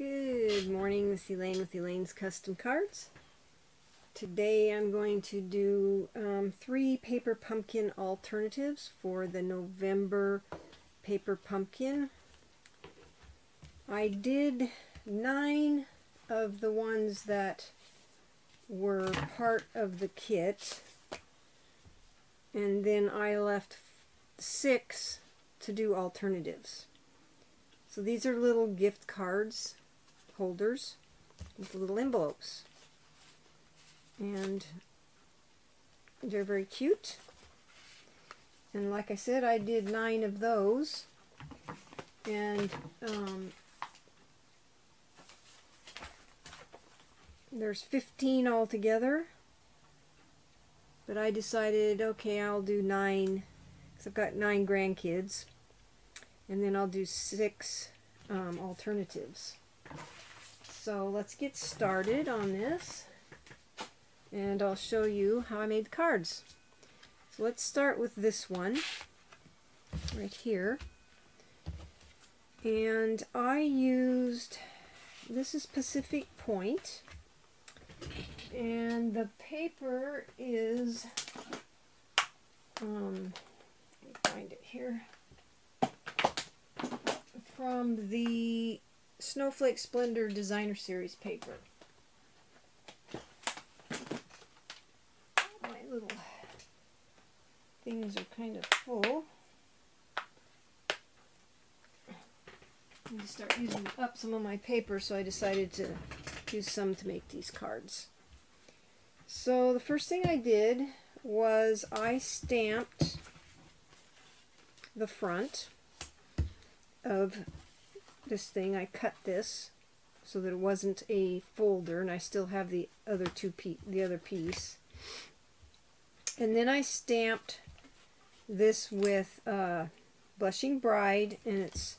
Good morning, this is Elaine with Elaine's Custom Cards. Today I'm going to do 3 paper pumpkin alternatives for the November paper pumpkin. I did 9 of the ones that were part of the kit, and then I left 6 to do alternatives. So these are little gift cards holders with little envelopes, and they're very cute. And like I said, I did 9 of those, and there's 15 altogether, but I decided, okay, I'll do 9 because I've got 9 grandkids, and then I'll do 6 alternatives. So let's get started on this, and I'll show you how I made the cards. So let's start with this one right here, and I used, this is Pacific Point, and the paper is let me find it here, from the Snowflake Splendor Designer Series paper. My little things are kind of full. I need to start using up some of my paper, so I decided to use some to make these cards. So the first thing I did was I stamped the front of this thing. I cut this so that it wasn't a folder, and I still have the other other piece. And then I stamped this with Blushing Bride, and it's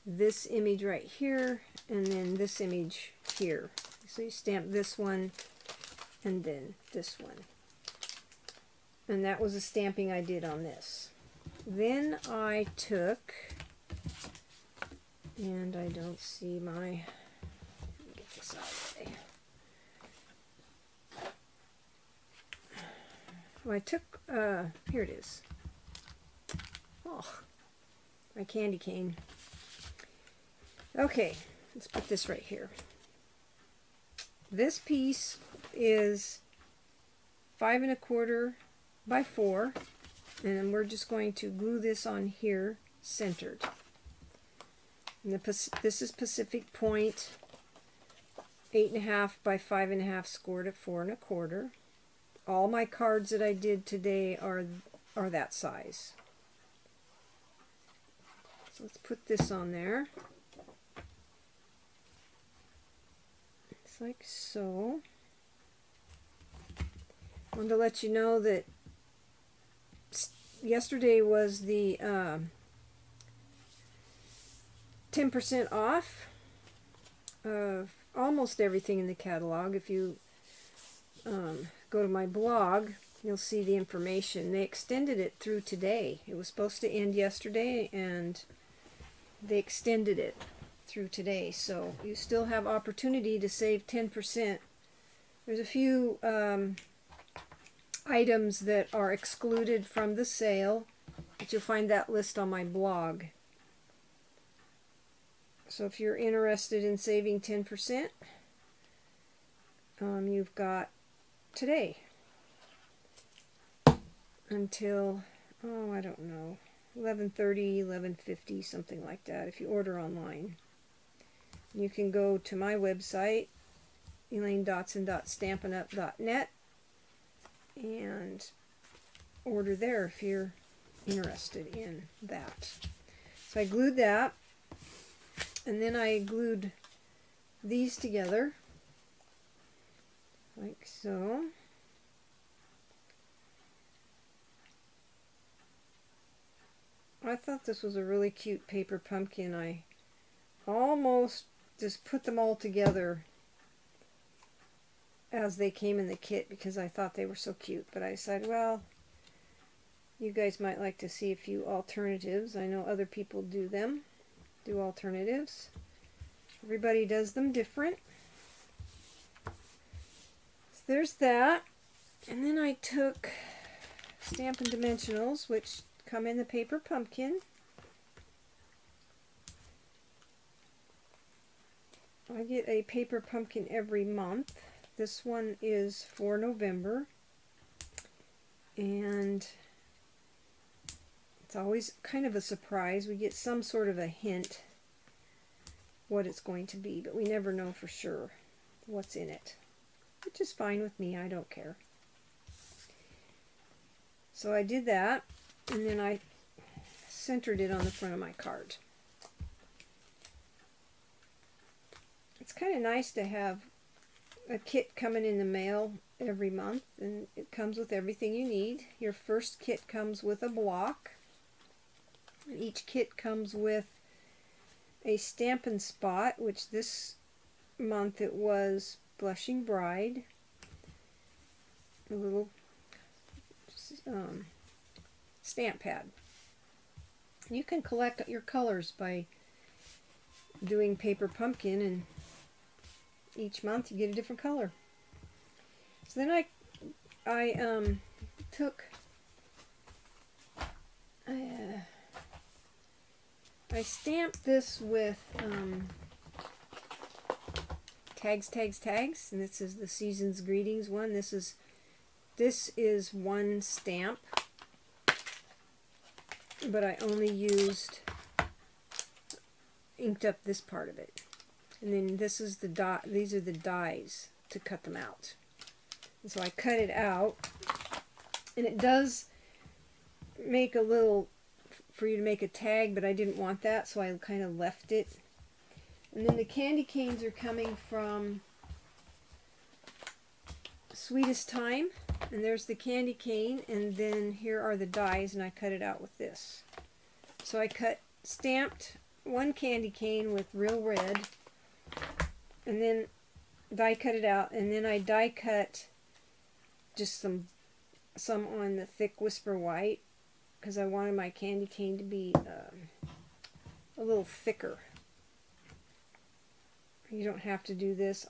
this image right here, and then this image here. So you stamp this one, and then this one. And that was the stamping I did on this. Then I took, and I don't see my, let me get this out of the way. Well, I took, here it is. Oh, my candy cane. Okay, let's put this right here. This piece is 5 1/4 by 4, and then we're just going to glue this on here centered. And this is Pacific Point 8 1/2 by 5 1/2 scored at 4 1/4. All my cards that I did today are that size. So let's put this on there. It's like so. I wanted to let you know that yesterday was the 10% off of almost everything in the catalog. If you go to my blog, you'll see the information. They extended it through today. It was supposed to end yesterday, and they extended it through today. So you still have opportunity to save 10%. There's a few items that are excluded from the sale, but you'll find that list on my blog. So if you're interested in saving 10%, you've got today until, oh, I don't know, 11:30, 11:50, something like that, if you order online. You can go to my website, elainescustomcards.stampinup.net, and order there if you're interested in that. So I glued that, and then I glued these together like so. I thought this was a really cute paper pumpkin. I almost just put them all together as they came in the kit because I thought they were so cute, but I decided, well, you guys might like to see a few alternatives. I know other people do them, do alternatives. Everybody does them different. So there's that. And then I took Stampin' Dimensionals, which come in the paper pumpkin. I get a paper pumpkin every month. This one is for November. And it's always kind of a surprise. We get some sort of a hint what it's going to be, but we never know for sure what's in it, which is fine with me. I don't care. So I did that, and then I centered it on the front of my card. It's kind of nice to have a kit coming in the mail every month, and it comes with everything you need. Your first kit comes with a block, and each kit comes with a Stampin' Spot, which this month it was Blushing Bride, a little stamp pad. You can collect your colors by doing paper pumpkin, and each month you get a different color. So then I stamped this with tags, and this is the Season's Greetings one. This is one stamp, but I only inked up this part of it. And then this is these are the dies to cut them out. And so I cut it out, and it does make a little for you to make a tag, but I didn't want that, so I kind of left it. And then the candy canes are coming from Sweetest Time, and there's the candy cane, and then here are the dies, and I cut it out with this. So I stamped one candy cane with real red, and then die cut it out, and then I die cut just some on the thick Whisper White, because I wanted my candy cane to be a little thicker. You don't have to do this.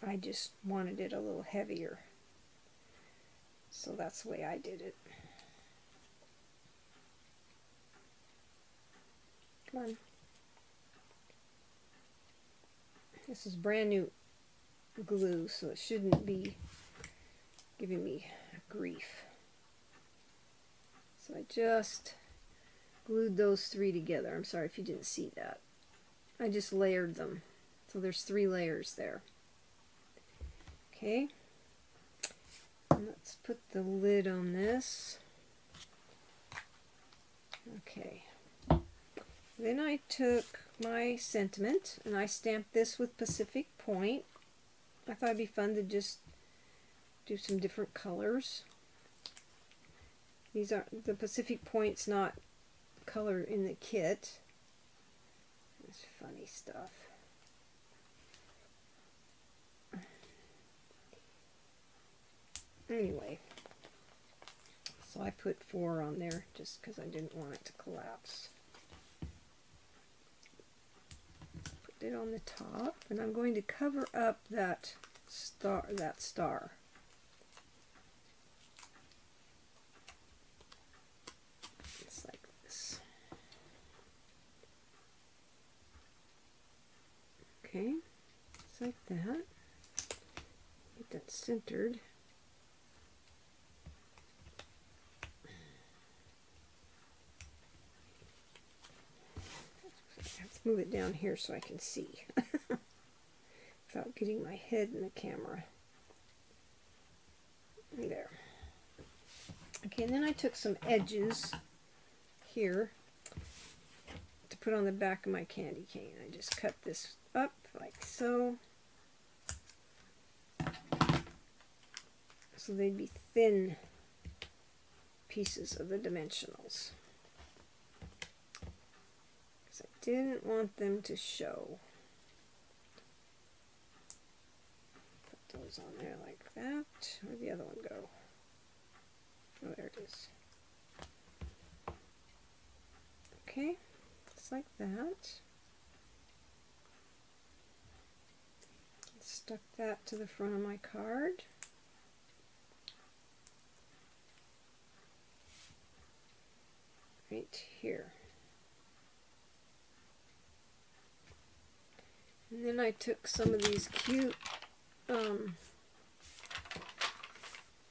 I just wanted it a little heavier. So that's the way I did it. Come on. This is brand new glue, so it shouldn't be giving me grief. So I just glued those three together. I'm sorry if you didn't see that. I just layered them. So there's 3 layers there. Okay. And let's put the lid on this. Okay. Then I took my sentiment and I stamped this with Pacific Point. I thought it'd be fun to just do some different colors. These are the Pacific Point's not color in the kit. It's funny stuff. Anyway, so I put 4 on there just because I didn't want it to collapse. Put it on the top, and I'm going to cover up that star. It's like this. Okay, it's like that. Get that centered. Move it down here so I can see without getting my head in the camera. There. Okay, and then I took some edges here to put on the back of my candy cane. I just cut this up like so. So they'd be thin pieces of the dimensionals. Didn't want them to show. Put those on there like that. Where'd the other one go? Oh, there it is. Okay, just like that. stuck that to the front of my card. Right here. And then I took some of these cute,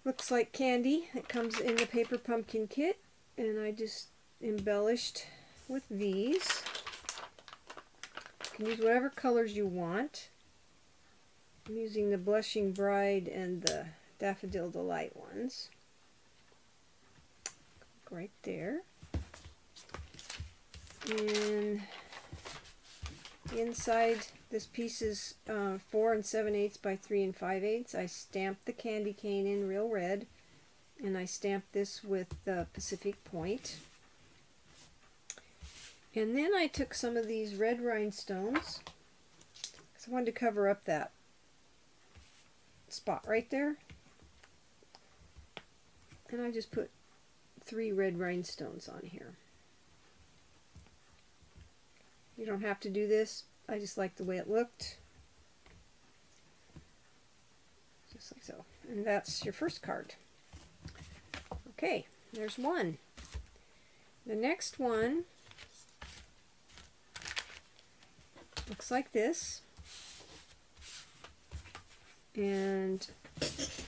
looks like candy that comes in the paper pumpkin kit, and I just embellished with these. You can use whatever colors you want. I'm using the Blushing Bride and the Daffodil Delight ones. Right there. And inside, this piece is 4 7/8 by 3 5/8. I stamped the candy cane in real red, and I stamped this with the Pacific Point. And then I took some of these red rhinestones, because I wanted to cover up that spot right there. And I just put 3 red rhinestones on here. You don't have to do this. I just like the way it looked. Just like so. And that's your first card. Okay, there's one. The next one looks like this. And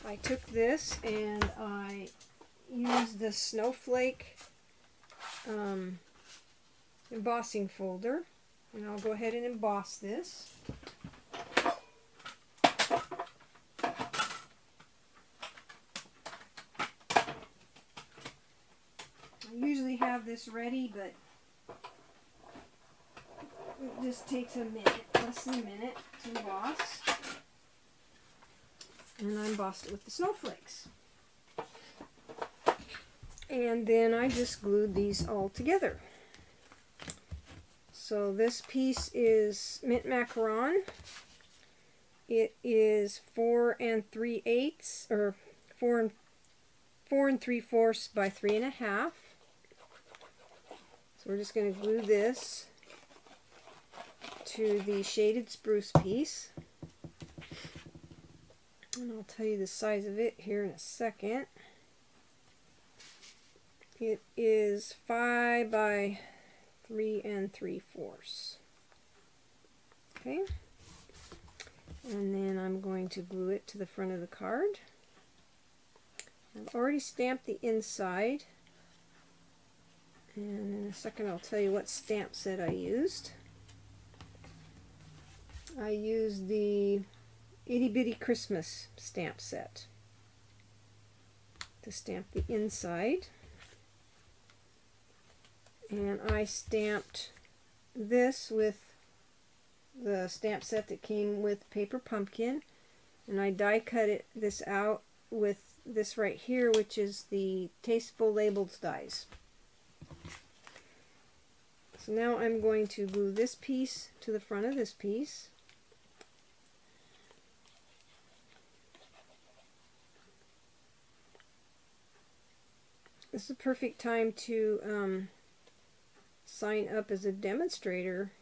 I took this and I used the snowflake embossing folder. And I'll go ahead and emboss this. I usually have this ready, but it just takes a minute, less than a minute to emboss. And I embossed it with the snowflakes. And then I just glued these all together. So this piece is mint macaron. It is 4 3/8 or 4 3/4 by 3 1/2. So we're just going to glue this to the shaded spruce piece. And I'll tell you the size of it here in a second. It is 5 by 3 3/4. Okay, and then I'm going to glue it to the front of the card. I've already stamped the inside, and in a second I'll tell you what stamp set I used. I used the Itty Bitty Christmas stamp set to stamp the inside. And I stamped this with the stamp set that came with Paper Pumpkin, and I die cut this out with this right here, which is the Tasteful Labels dies. So now I'm going to glue this piece to the front of this piece. This is a perfect time to sign up as a demonstrator,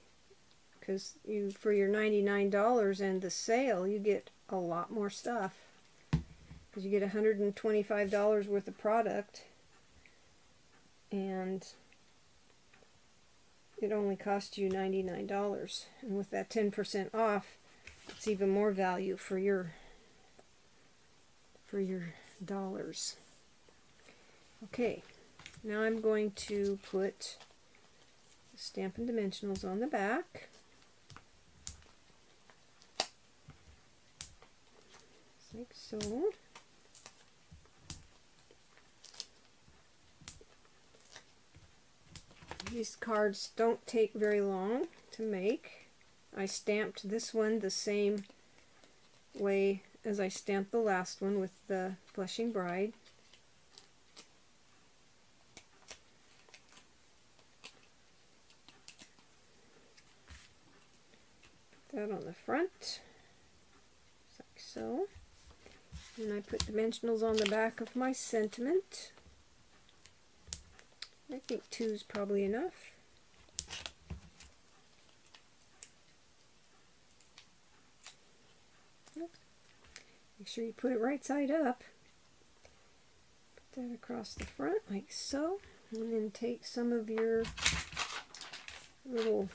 because for your $99 and the sale you get a lot more stuff, because you get $125 worth of product and it only costs you $99, and with that 10% off it's even more value for your dollars. Okay, now I'm going to put Stampin' Dimensionals on the back. Just like so. These cards don't take very long to make. I stamped this one the same way as I stamped the last one with the Blushing Bride. That on the front, just like so. And I put dimensionals on the back of my sentiment. I think 2 is probably enough. Make sure you put it right side up. Put that across the front like so. And then take some of your little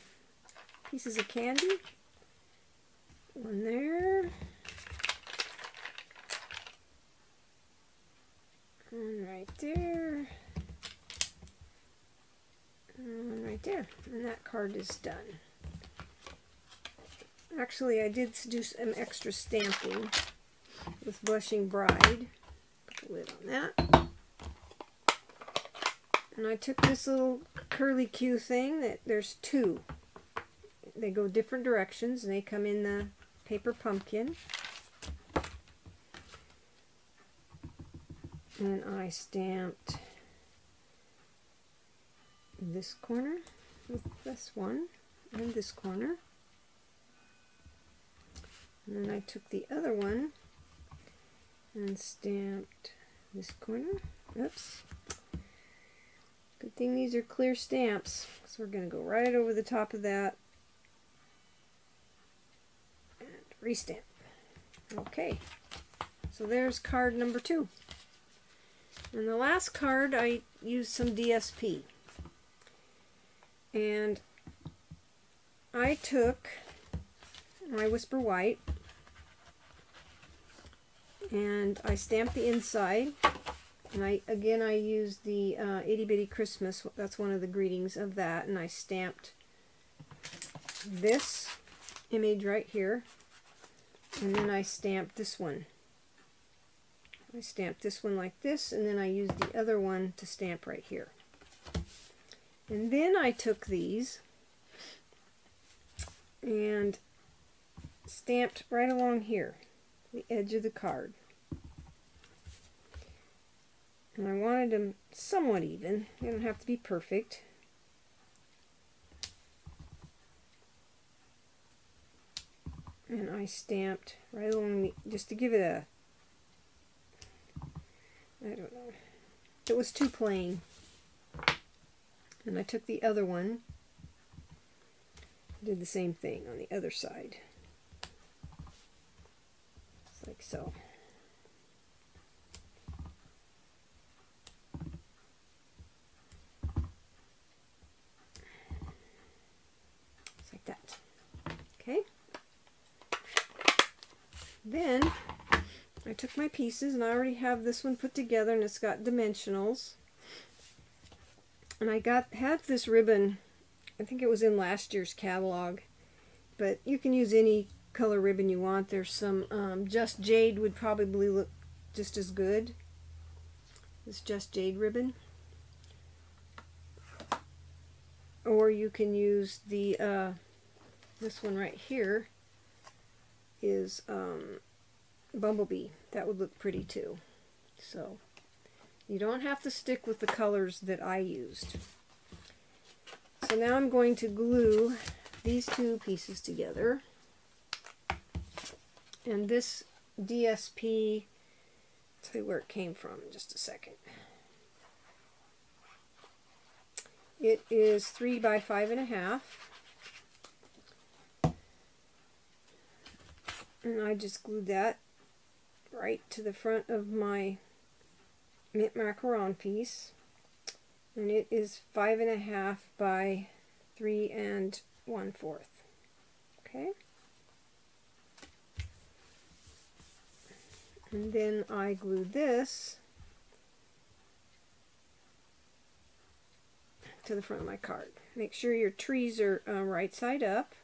pieces of candy. One there. And right there. And right there. And that card is done. Actually, I did do some extra stamping with Blushing Bride. Put the lid on that. And I took this little curly Q thing, that there's two. They go different directions and they come in the paper pumpkin. And I stamped this corner with this one and this corner. And then I took the other one and stamped this corner. Oops. Good thing these are clear stamps, so we're going to go right over the top of that and restamp. Okay, so there's card number 2. And the last card I used some DSP. And I took my Whisper White and I stamped the inside, and I used the Itty Bitty Christmas, that's one of the greetings of that, and I stamped this image right here, and then I stamped this one. I stamped this one like this, and then I used the other one to stamp right here. And then I took these and stamped right along here, the edge of the card. And I wanted them somewhat even. They don't have to be perfect. And I stamped right along the, just to give it a, I don't know, it was too plain. And I took the other one, did the same thing on the other side. Just like so. Just like that. Okay. Then I took my pieces, and I already have this one put together, and it's got dimensionals. And I had this ribbon, I think it was in last year's catalog, but you can use any color ribbon you want. There's some Just Jade would probably look just as good. This Just Jade ribbon. Or you can use the, this one right here is Bumblebee. That would look pretty too. So you don't have to stick with the colors that I used. So now I'm going to glue these two pieces together. And this DSP, I'll tell you where it came from in just a second. It is 3 by 5.5. And I just glued that right to the front of my mint macaron piece, and it is 5.5 by 3 1/4. Okay, and then I glue this to the front of my card. Make sure your trees are right side up.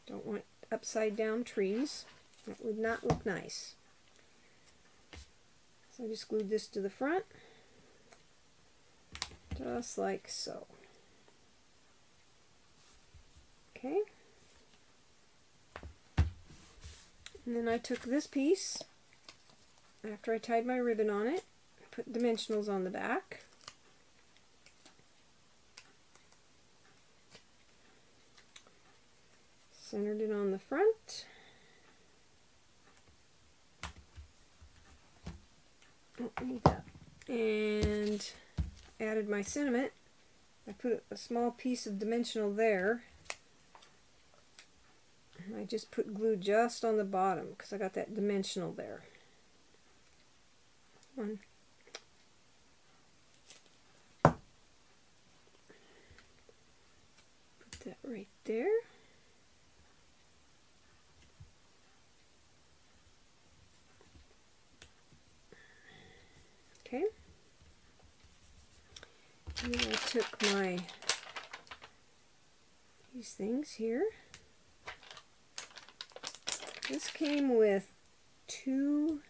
Don't want upside down trees. That would not look nice. So I just glued this to the front, just like so. Okay. And then I took this piece, after I tied my ribbon on it, put dimensionals on the back. Centered it on the front. Don't need that. And added my sentiment. I put a small piece of dimensional there. I I just put glue just on the bottom because I got that dimensional there. One. Put that right there. Okay. And then I took these things here. This came with 2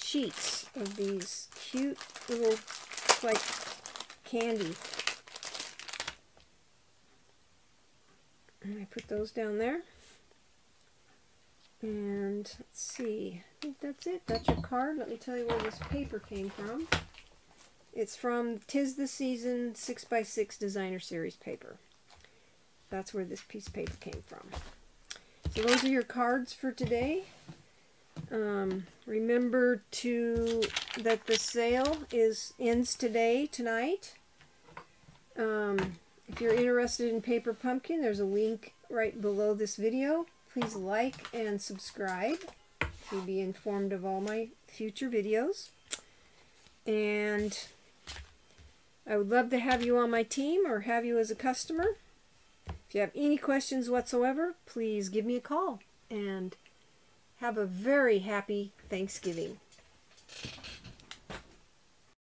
sheets of these cute little, like, candy. And I put those down there. And let's see, I think that's it. That's your card. Let me tell you where this paper came from. It's from 'Tis the Season 6x6 Designer Series paper. That's where this piece of paper came from. So those are your cards for today. Remember that the sale ends tonight. If you're interested in paper pumpkin, there's a link right below this video. Please like and subscribe to be informed of all my future videos. And I would love to have you on my team or have you as a customer. If you have any questions whatsoever, please give me a call. And have a very happy Thanksgiving.